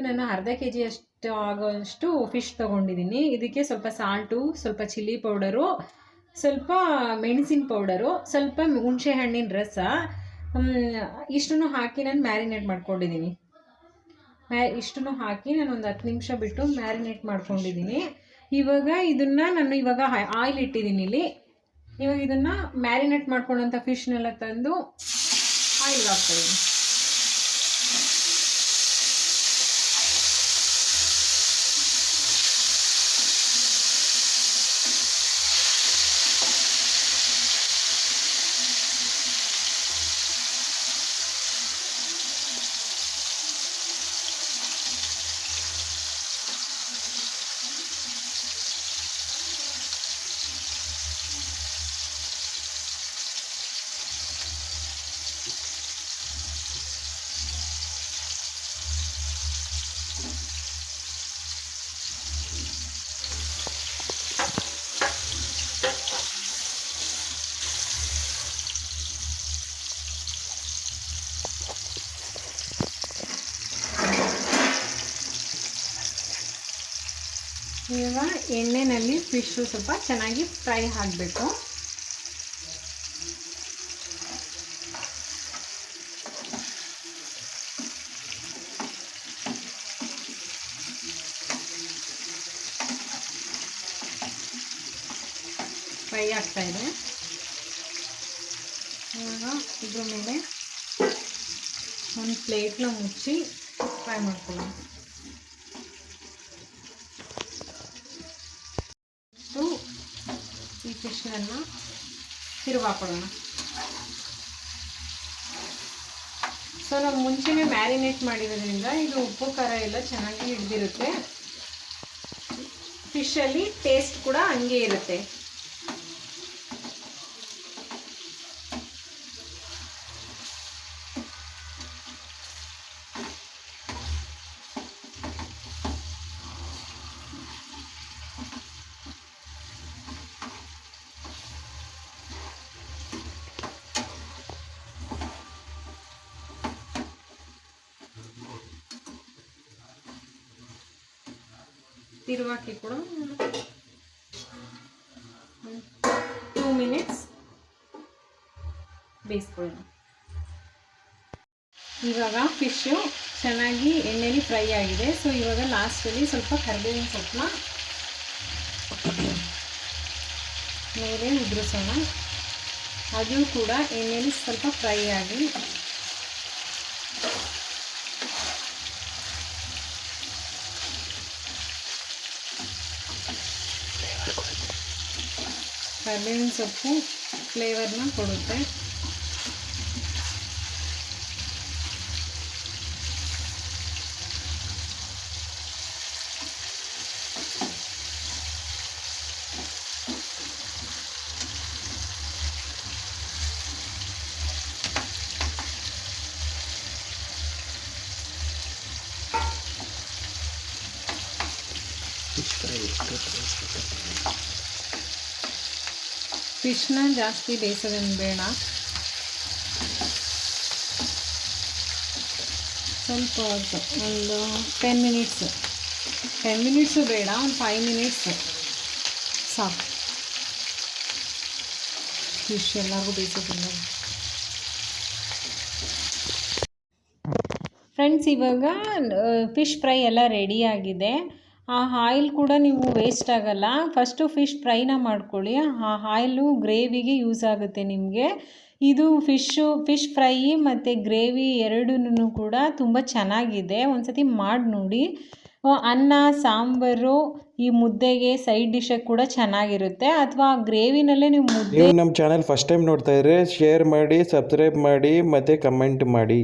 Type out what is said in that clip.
ನಾನು ಅರ್ಧ ಕೆಜಿ ಅಷ್ಟು ಆಗೋಷ್ಟು ಫಿಶ್ ತೊಗೊಂಡಿದ್ದೀನಿ. ಇದಕ್ಕೆ ಸ್ವಲ್ಪ ಸಾಲ್ಟು, ಸ್ವಲ್ಪ ಚಿಲ್ಲಿ ಪೌಡರು, ಸ್ವಲ್ಪ ಮೆಣಸಿನ ಪೌಡರು, ಸ್ವಲ್ಪ ಹುಣಸೆ ಹಣ್ಣಿನ ರಸ, ಇಷ್ಟನ್ನು ಹಾಕಿ ನಾನು ಮ್ಯಾರಿನೇಟ್ ಮಾಡ್ಕೊಂಡಿದ್ದೀನಿ. ಇಷ್ಟನ್ನು ಹಾಕಿ ನಾನು ಒಂದು 10 ನಿಮಿಷ ಬಿಟ್ಟು ಮ್ಯಾರಿನೇಟ್ ಮಾಡ್ಕೊಂಡಿದ್ದೀನಿ. ಇವಾಗ ಇದನ್ನು ನಾನು ಇವಾಗ ಆಯಿಲ್ ಇಟ್ಟಿದ್ದೀನಿ ಇಲ್ಲಿ. ಇವಾಗ ಇದನ್ನು ಮ್ಯಾರಿನೇಟ್ ಮಾಡ್ಕೊಂಡಂಥ ಫಿಶ್ನೆಲ್ಲ ತಂದು ಆಯಿಲ್ ಹಾಕ್ತಾಯಿದ್ದೀನಿ. ಇವಾಗ ಎಣ್ಣೆಯಲ್ಲಿ ಫಿಶ್ಶು ಸ್ವಲ್ಪ ಚೆನ್ನಾಗಿ ಫ್ರೈ ಆಗಬೇಕು. ಫ್ರೈ ಆಗ್ತಾಯಿದೆ. ಇವಾಗ ಇದ್ರ ಮೇಲೆ ಒಂದು ಪ್ಲೇಟ್ನ ಮುಚ್ಚಿ ಫ್ರೈ ಮಾಡ್ಕೊಳ್ಳೋಣ. ಈ ಫಿಶ್ನೆಲ್ಲ ತಿರುವಾಕೊಳ್ಳೋಣ. ಸೊ ನಾವು ಮುಂಚೆನೇ ಮ್ಯಾರಿನೇಟ್ ಮಾಡಿರೋದ್ರಿಂದ ಇದು ಉಪ್ಪು ಖಾರ ಎಲ್ಲ ಚೆನ್ನಾಗಿ ಹಿಡಿದಿರುತ್ತೆ. ಫಿಶಲ್ಲಿ ಟೇಸ್ಟ್ ಕೂಡ ಹಂಗೆ ಇರುತ್ತೆ. ತಿರುವಾಕಿ ಕೂಡ 2 ಮಿನಿಟ್ಸ್ ಬೇಯಿಸ್ಕೊಳ್ಳೋಣ. ಇವಾಗ ಫಿಶ್ಶು ಚೆನ್ನಾಗಿ ಎಣ್ಣೆಲಿ ಫ್ರೈ ಆಗಿದೆ. ಸೊ ಇವಾಗ ಲಾಸ್ಟಲ್ಲಿ ಸ್ವಲ್ಪ ಕರಿಬೇವಿನ ಸೊಪ್ಪನ್ನ ಮೇಲೆ ಉದುರಿಸೋಣ. ಅದು ಕೂಡ ಎಣ್ಣೆಲಿ ಸ್ವಲ್ಪ ಫ್ರೈ ಆಗಿ ಕರಿಬೇವಿನ ಸೊಪ್ಪು ಫ್ಲೇವರ್ನ ಕೊಡುತ್ತೆ. ಫಿಶ್ನ ಜಾಸ್ತಿ ಬೇಯಿಸೋದೇನು ಬೇಡ, ಸ್ವಲ್ಪ ಒಂದು 10 ಮಿನಿಟ್ಸು ಬೇಡ, ಒಂದು 5 ಮಿನಿಟ್ಸ್ ಸಾಕು. ಫಿಶ್ ಎಲ್ಲರಿಗೂ ಬೇಯಿಸೋದಿಲ್ಲ. ಫ್ರೆಂಡ್ಸ್, ಇವಾಗ ಫಿಶ್ ಫ್ರೈ ಎಲ್ಲ ರೆಡಿಯಾಗಿದೆ. ಆ ಆಯಿಲ್ ಕೂಡ ನೀವು ವೇಸ್ಟ್ ಆಗೋಲ್ಲ. ಫಸ್ಟು ಫಿಶ್ ಫ್ರೈನ ಮಾಡ್ಕೊಳ್ಳಿ. ಆ ಆಯಿಲು ಗ್ರೇವಿಗೆ ಯೂಸ್ ಆಗುತ್ತೆ ನಿಮಗೆ. ಇದು ಫಿಶ್ ಫ್ರೈ ಮತ್ತು ಗ್ರೇವಿ ಎರಡೂ ಕೂಡ ತುಂಬ ಚೆನ್ನಾಗಿದೆ. ಒಂದು ಸತಿ ಮಾಡಿ ನೋಡಿ. ಅನ್ನ, ಸಾಂಬಾರು, ಈ ಮುದ್ದೆಗೆ ಸೈಡ್ ಡಿಶಗೆ ಕೂಡ ಚೆನ್ನಾಗಿರುತ್ತೆ. ಅಥವಾ ಗ್ರೇವಿನಲ್ಲೇ ನೀವು ನಮ್ಮ ಚಾನಲ್ ಫಸ್ಟ್ ಟೈಮ್ ನೋಡ್ತಾ ಇದ್ರೆ ಶೇರ್ ಮಾಡಿ, ಸಬ್ಸ್ಕ್ರೈಬ್ ಮಾಡಿ ಮತ್ತು ಕಮೆಂಟ್ ಮಾಡಿ.